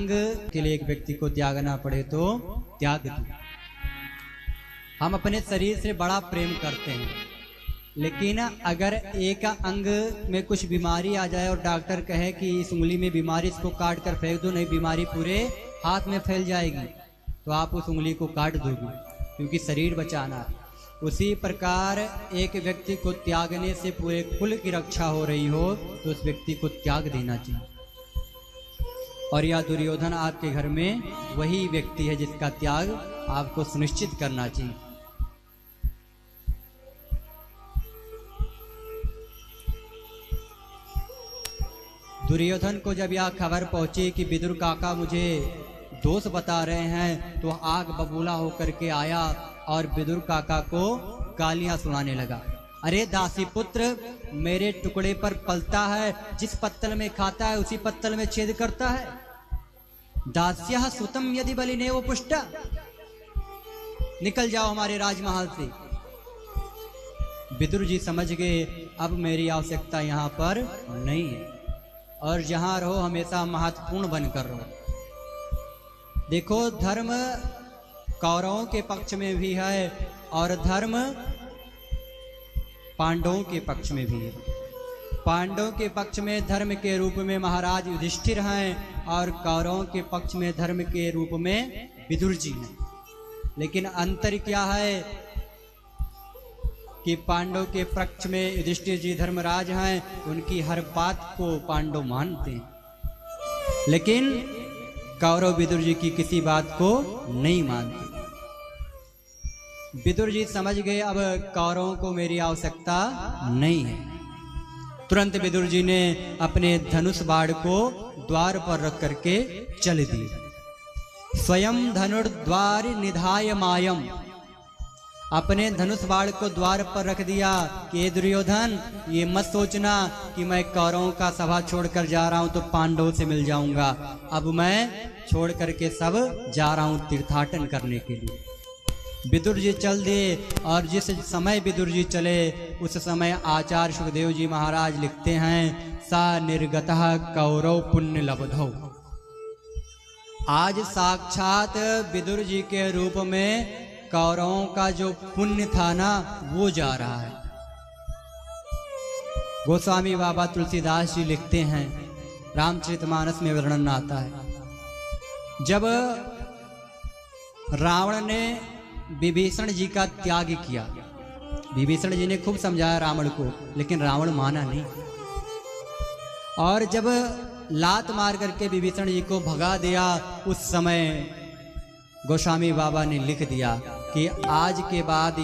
अंग के लिए एक व्यक्ति को त्यागना पड़े तो त्याग दो। हम अपने शरीर से बड़ा प्रेम करते हैं, लेकिन अगर एक अंग में कुछ बीमारी आ जाए और डॉक्टर कहे कि इस उंगली में बीमारी, इसको काट कर फेंक दो, नहीं बीमारी पूरे हाथ में फैल जाएगी, तो आप उस उंगली को काट दोगे, क्योंकि शरीर बचाना है। उसी प्रकार एक व्यक्ति को त्यागने से पूरे कुल की रक्षा हो रही हो तो उस व्यक्ति को त्याग देना चाहिए। और यह दुर्योधन आपके घर में वही व्यक्ति है जिसका त्याग आपको सुनिश्चित करना चाहिए। दुर्योधन को जब यह खबर पहुंची कि विदुर काका मुझे दोष बता रहे हैं, तो आग बबूला होकर के आया और विदुर काका को गालियां सुनाने लगा। अरे दासी पुत्र, मेरे टुकड़े पर पलता है, जिस पत्तल में खाता है उसी पत्तल में छेद करता है। दास्यः सुतम यदि बलिनेव पुष्टा, निकल जाओ हमारे राजमहल से। विदुर जी समझ गए अब मेरी आवश्यकता यहाँ पर नहीं है, और जहां रहो हमेशा महत्वपूर्ण बनकर रहो। देखो, धर्म कौरवों के पक्ष में भी है और धर्म पांडवों के पक्ष में भी है। पांडवों के पक्ष में धर्म के रूप में महाराज युधिष्ठिर हैं और कौरवों के पक्ष में धर्म के रूप में विदुर जी हैं। लेकिन अंतर क्या है कि पांडव के पक्ष में युधिष्ठिर जी धर्मराज हैं, उनकी हर बात को पांडव मानते हैं, लेकिन कौरव विदुर जी की किसी बात को नहीं मानते। विदुर जी समझ गए अब कौरवों को मेरी आवश्यकता नहीं है। तुरंत विदुर जी ने अपने धनुष बाण को द्वार पर रख करके चल दिए। स्वयं धनुर्द्वार निधाय मायम, अपने धनुष बाण को द्वार पर रख दिया कि दुर्योधन, ये मत सोचना कि मैं कौरवों का सभा छोड़कर जा रहा हूं तो पांडवों से मिल जाऊंगा। अब मैं छोड़ करके सब जा रहा हूं तीर्थाटन करने के लिए। विदुर जी चल दिए, और जिस समय विदुर जी चले उस समय आचार्य सुखदेव जी महाराज लिखते हैं, सा निर्गतः कौरव पुण्य लब्धौ। आज साक्षात विदुर जी के रूप में कौरवों का जो पुण्य था ना, वो जा रहा है। गोस्वामी बाबा तुलसीदास जी लिखते हैं, रामचरितमानस में वर्णन आता है, जब रावण ने विभीषण जी का त्याग किया, विभीषण जी ने खूब समझाया रावण को, लेकिन रावण माना नहीं। और जब लात मार करके विभीषण जी को भगा दिया, उस समय गोस्वामी बाबा ने लिख दिया कि आज के बाद